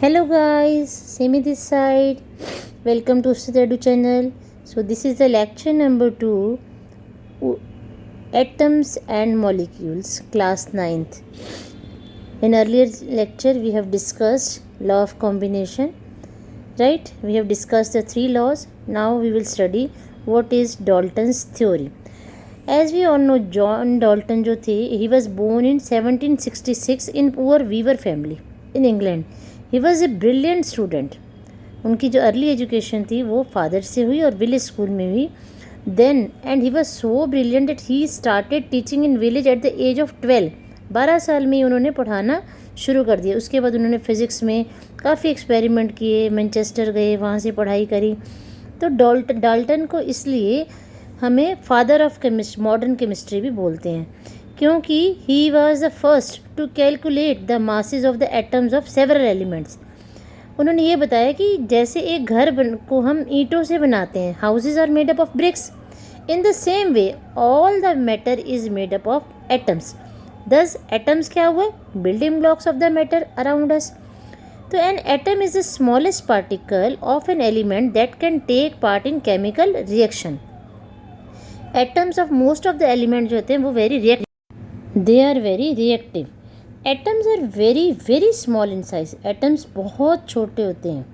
Hello guys, Semi this side. Welcome to Ustat Edu channel. So this is the lecture number 2, Atoms and Molecules, class 9th. In earlier lecture we have discussed law of combination, right? We have discussed the 3 laws. Now we will study what is Dalton's theory. As we all know, John Dalton जो थे, he was born in 1766 in poor weaver family in England. He was a brilliant student. उनकी जो early education थी वो father से हुई और village school में हुई. Then and he was so brilliant that he started teaching in village at the age of 12 साल में ही उन्होंने पढ़ाना शुरू कर दिया. उसके बाद उन्होंने फ़िज़िक्स में काफ़ी एक्सपेरिमेंट किए, मैनचेस्टर गए, वहाँ से पढ़ाई करी. तो डाल्टन को इसलिए हमें father of chemistry, modern chemistry भी बोलते हैं, क्योंकि he was the first to calculate the masses of the atoms of several elements. उन्होंने ये बताया कि जैसे एक घर को हम ईंटों से बनाते हैं, houses are made up of bricks, in the same way all the matter is made up of atoms. दस एटम्स क्या हुए? Building blocks of the matter around us. तो an atom is the smallest particle of an element that can take part in chemical reaction. Atoms of most of the element जो होते हैं वो they are very reactive. Atoms are very small in size. Atoms बहुत छोटे होते हैं,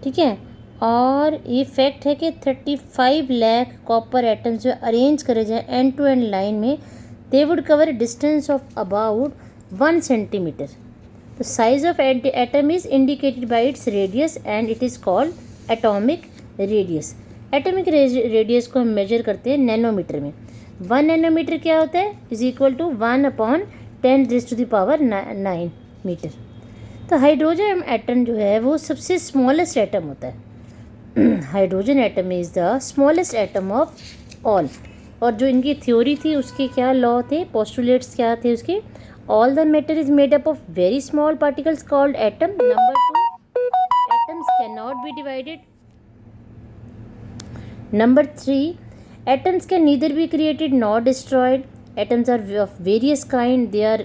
ठीक है. और ये फैक्ट है कि 35 लाख कॉपर एटम्स जो अरेंज करे जाए एंड टू एंड लाइन में, they would cover distance of about 1 centimetre. The size of atom is indicated by its radius and it is called atomic radius. Atomic radius को हम major करते हैं nanometre में. 1 nanometre क्या होता है? Is equal to 1/10⁹ metre. तो hydrogen atom जो है वो सबसे स्मॉलेस्ट एटम होता है. Hydrogen atom is the smallest atom of all. और जो इनकी थ्योरी थी उसके क्या लॉ थे, पोस्टुलेट्स क्या थे उसके? All the matter is made up of very small particles called atom. Number 2, atoms can not be divided. Number 3, atoms can neither be created nor destroyed. Atoms are of various kind. There are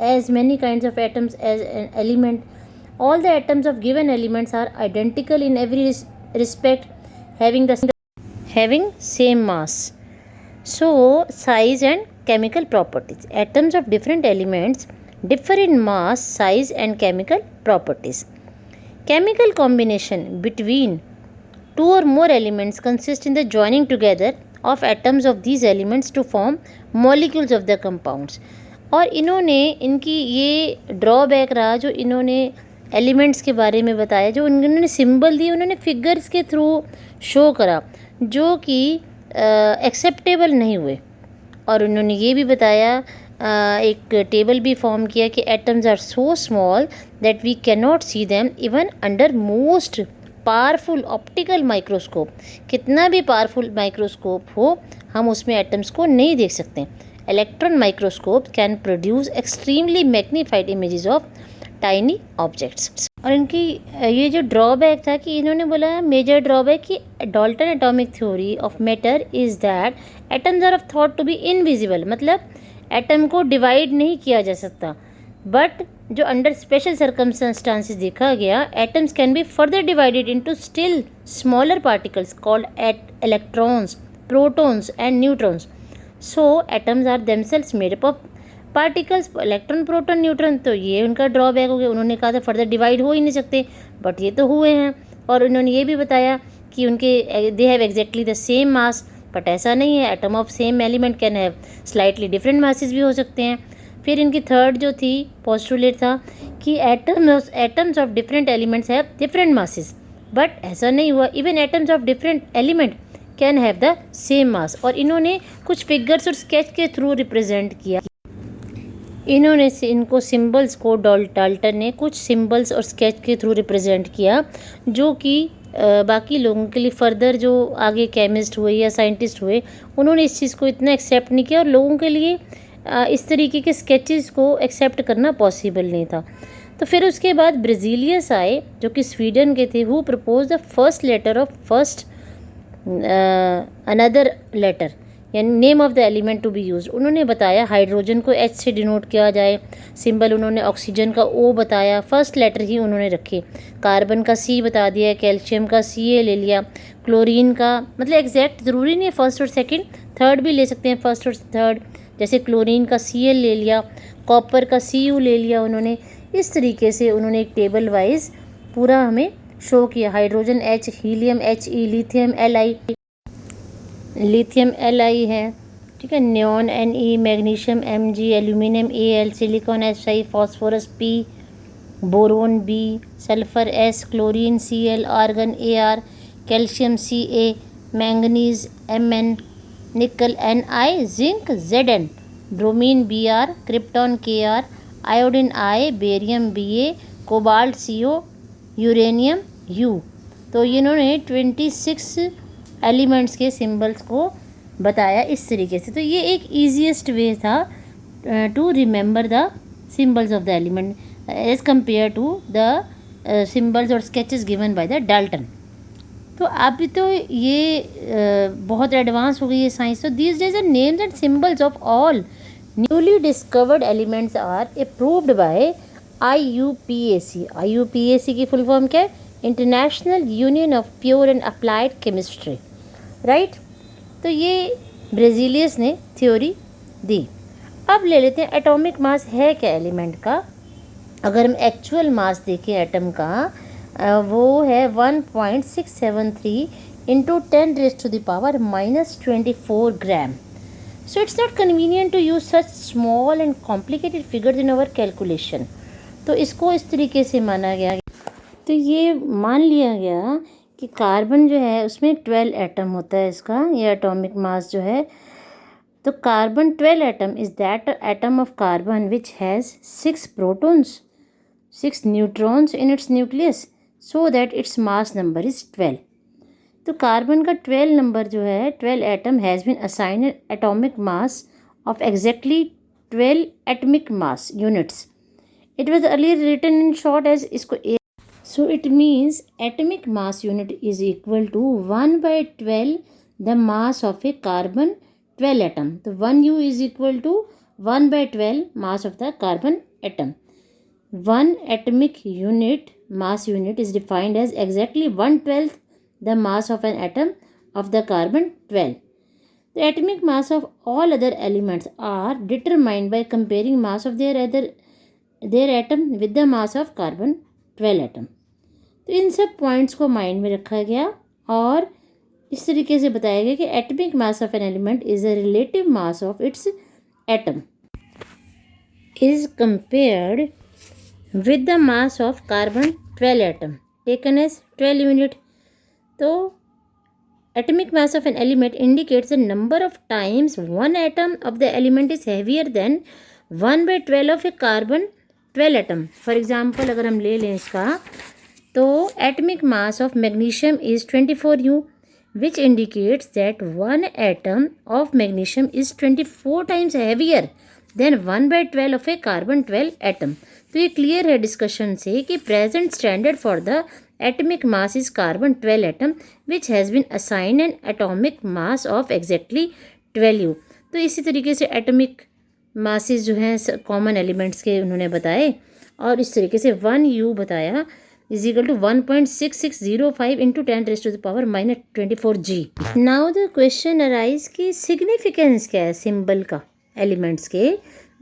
as many kinds of atoms as an element. All the atoms of given elements are identical in every respect, having same mass. So size and chemical properties. Atoms of different elements differ in mass, size and chemical properties. Chemical combination between 2 or more elements consist in the joining together of atoms of these elements to form molecules of the compounds. और इन्होंने इनकी ये drawback रहा जो इन्होंने elements के बारे में बताया, जो उन्होंने सिंबल दिए, उन्होंने फिगर्स के थ्रू शो करा जो कि एक्सेप्टेबल नहीं हुए. और उन्होंने ये भी बताया, एक टेबल भी फॉर्म किया कि atoms are so small that we can not see them even under most powerful optical microscope. कितना भी पावरफुल माइक्रोस्कोप हो, हम उसमें एटम्स को नहीं देख सकते. Electron microscope can produce extremely magnified images of tiny objects. और इनकी ये जो ड्रॉबैक था कि इन्होंने बोला, मेजर ड्रॉबैक कि Dalton atomic theory of matter is that atoms are of thought to be invisible. मतलब एटम को डिवाइड नहीं किया जा सकता. बट जो अंडर स्पेशल सर्कमस्टांसेस देखा गया, atoms can be further divided into still smaller particles called electrons, protons and neutrons. So atoms are themselves made up of particles, electron, proton, neutron. तो ये उनका ड्रॉबैक हो गया. उन्होंने कहा था फर्दर डिवाइड हो ही नहीं सकते, बट ये तो हुए हैं. और उन्होंने ये भी बताया कि उनके they have exactly the same mass, but ऐसा नहीं है. Atom of same element can have slightly different masses भी हो सकते हैं. फिर इनकी थर्ड जो थी पोस्टुलेट था कि atoms of different elements have different masses, but ऐसा नहीं हुआ. Even atoms of different element can have the same mass. और इन्होंने कुछ फिगर्स और स्केच के थ्रू रिप्रेजेंट किया. इन्होंने इनको सिंबल्स को, डाल्टन ने कुछ सिंबल्स और स्केच के थ्रू रिप्रेजेंट किया, जो कि बाकी लोगों के लिए फर्दर जो आगे केमिस्ट हुए या साइंटिस्ट हुए, उन्होंने इस चीज़ को इतना एक्सेप्ट नहीं किया. और लोगों के लिए इस तरीके के स्केचेस को एक्सेप्ट करना पॉसिबल नहीं था. तो फिर उसके बाद ब्राज़ीलियस आए जो कि स्वीडन के थे, who propose the first letter of first another letter, यानी name of the element to be used. उन्होंने बताया हाइड्रोजन को H से डिनोट किया जाए, सिंबल उन्होंने ऑक्सीजन का O बताया, फर्स्ट लेटर ही उन्होंने रखे। कार्बन का C बता दिया, कैल्शियम का Ca ले लिया, क्लोरीन का मतलब एग्जैक्ट ज़रूरी नहीं है फर्स्ट और सेकंड, थर्ड भी ले सकते हैं फर्स्ट और थर्ड, जैसे क्लोरीन का Cl ले लिया, कॉपर का Cu ले लिया उन्होंने। इस तरीके से उन्होंने एक टेबल वाइज पूरा हमें शो किया। Hydrogen H, helium He, lithium Li है, ठीक है, neon Ne, magnesium Mg, aluminium Al, silicon Si, phosphorus P, boron B, sulphur S, chlorine Cl, argon Ar, calcium Ca, manganese Mn, nickel Ni, zinc Zn, bromine Br, krypton Kr, iodine I, barium Ba, cobalt Co, uranium U। तो इन्होंने 26 elements के symbols को बताया इस तरीके से। तो ये एक ईजीएस्ट वे था to remember the symbols of the element as compare to the symbols और sketches given by the Dalton. तो अभी तो ये बहुत एडवांस हो गई है साइंस। तो these days are names and symbols of all newly discovered elements are approved by IUPAC। IUPAC की फुल फॉर्म क्या है? International Union of Pure and Applied Chemistry, right. तो ये ब्रेजिलियस ने थ्योरी दी। अब ले लेते हैं एटॉमिक मास है क्या एलिमेंट का। अगर हम एक्चुअल मास देखें एटम का, वो है 1.673 into 10⁻⁻⁻24 gram. So it's not convenient to use such small and complicated figures in our calculation। तो इसको इस तरीके से माना गया। तो ये मान लिया गया कि कार्बन जो है उसमें 12 एटम होता है इसका, ये एटॉमिक मास जो है। तो carbon 12 atom is that atom of carbon which has 6 protons, 6 neutrons in its nucleus, so that its mass number is 12। तो कार्बन का 12 नंबर जो है, 12 atom has been assign atomic mass of exactly 12 atomic mass units. It was earlier written in short as इसको so it means atomic mass unit is equal to 1/12 the mass of a carbon 12 atom। तो 1U is equal to 1/12 mass of the carbon atom। One atomic unit mass unit is defined as exactly 1/12 the mass of an atom of the carbon 12। The atomic mass of all other elements are determined by comparing mass of their atom with the mass of carbon 12 atom। तो इन सब points को mind में रखा गया और इस तरीके से बताया गया कि atomic mass of an element is a relative mass of its atom is compared with the mass of carbon 12 atom taken as 12 unit. तो atomic mass of an element indicates the number of times one atom of the element is heavier than 1/12 of a carbon 12 atom. For example अगर हम ले लें इसका, तो atomic mass of magnesium is 24U, which indicates that one atom of magnesium is 24 times heavier than 1/12 of a carbon 12 atom. तो ये clear है discussion से कि present standard for the atomic mass is carbon 12 atom which has been assign an atomic mass of exactly 12U। तो इसी तरीके से atomic masses जो हैं कॉमन एलिमेंट्स के उन्होंने बताए और इस तरीके से 1U बताया is equal to 1.6605 into 10⁻⁻24 G। Now the question arise कि सिग्निफिकेंस क्या है सिंबल का एलिमेंट्स के।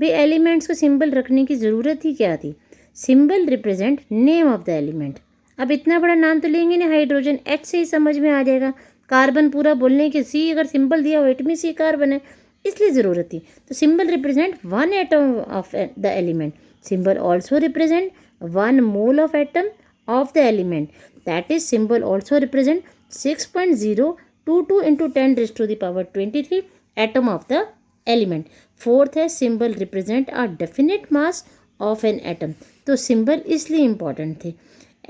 भाई एलिमेंट्स को सिंबल रखने की ज़रूरत ही क्या थी? Symbol represent name of the element. अब इतना बड़ा नाम तो लेंगे ना, हाइड्रोजन H से ही समझ में आ जाएगा। कार्बन पूरा बोलने के C अगर सिंबल दिया हो, इट मीन C कार्बन है, इसलिए ज़रूरत थी। तो symbol represent one atom of the element. Symbol also represent one mole of atom of the element, that is symbol also represent 6.022 into 10⁻23 atom of the element। Fourth है symbol represent a definite mass of an atom। तो symbol इसलिए important थे।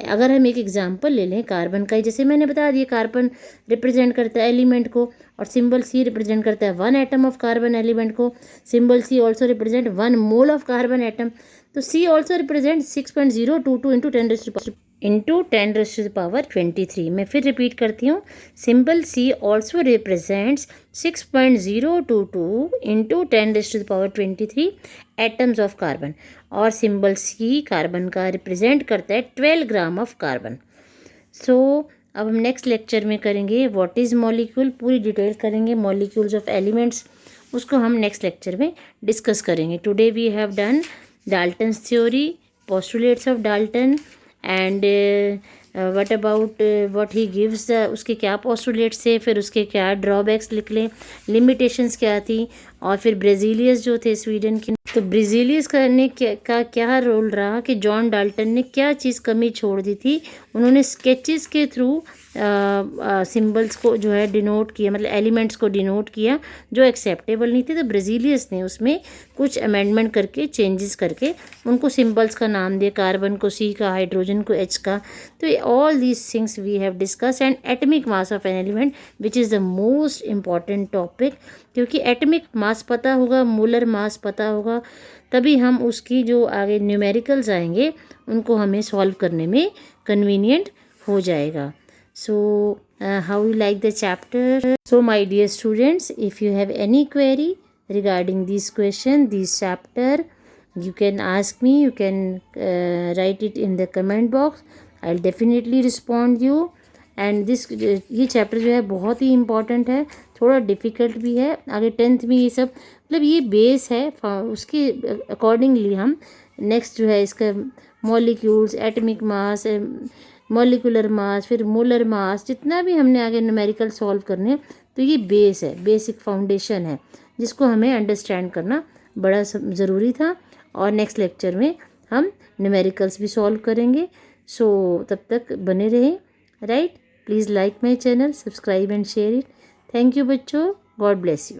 अगर हम एक example ले लें carbon का ही, जैसे मैंने बता दिया कार्बन रिप्रेजेंट करता है एलिमेंट को और सिंबल C रिप्रेजेंट करता है one atom of carbon element को। Symbol C also represent one mole of carbon atom. तो C also represent 6.022 into 10⁻ into 10⁻23। मैं फिर रिपीट करती हूँ, symbol C also represents 6.022 into 10⁻23 atoms of carbon, और symbol C carbon का represent करता है 12 ग्राम ऑफ कार्बन। सो अब हम नेक्स्ट लेक्चर में करेंगे व्हाट इज़ मॉलिक्यूल, पूरी डिटेल करेंगे मॉलिक्यूल्स ऑफ एलिमेंट्स, उसको हम नेक्स्ट लेक्चर में डिस्कस करेंगे। Today we have done Dalton's theory, postulates of Dalton, and what about what he gives, उसके क्या पोस्टुलेट्स थे, फिर उसके क्या ड्रॉबैक्स लिख लें, लिमिटेशंस क्या थी, और फिर ब्रेजिलियस जो थे स्वीडन के, तो ब्रेजिलियस का क्या रोल रहा कि जॉन डाल्टन ने क्या चीज़ कमी छोड़ दी थी, उन्होंने स्केचेस के थ्रू सिंबल्स को जो है डिनोट किया, मतलब एलिमेंट्स को डिनोट किया जो एक्सेप्टेबल नहीं थे, तो ब्रेजिलियस ने उसमें कुछ अमेंडमेंट करके, चेंजेस करके उनको सिंबल्स का नाम दिया, कार्बन को सी का, हाइड्रोजन को एच का। तो all these things we have discuss, and atomic mass of an element which is the most important topic, क्योंकि एटमिक मास पता होगा, मोलर मास पता होगा, तभी हम उसकी जो आगे न्यूमेरिकल्स आएंगे उनको हमें सॉल्व करने में कन्वीनियंट हो जाएगा। So how you like the chapter? So my dear students, if you have any query regarding this question, this chapter, you can ask me, you can write it in the comment box. I'll definitely respond you. And this ये chapter जो है बहुत ही important है, थोड़ा difficult भी है, आगे 10th में ये सब मतलब ये बेस है, उसके अकॉर्डिंगली हम नेक्स्ट जो है इसका molecules, atomic mass, molecular mass, फिर मोलर मास, जितना भी हमने आगे न्यूमेरिकल सॉल्व करने हैं, तो ये बेस है, बेसिक फाउंडेशन है, जिसको हमें अंडरस्टैंड करना बड़ा ज़रूरी था। और नेक्स्ट लेक्चर में हम न्यूमेरिकल्स भी सॉल्व करेंगे। सो तब तक बने रहें, right. Please like my channel, subscribe and share it. Thank you बच्चों, गॉड ब्लेस यू।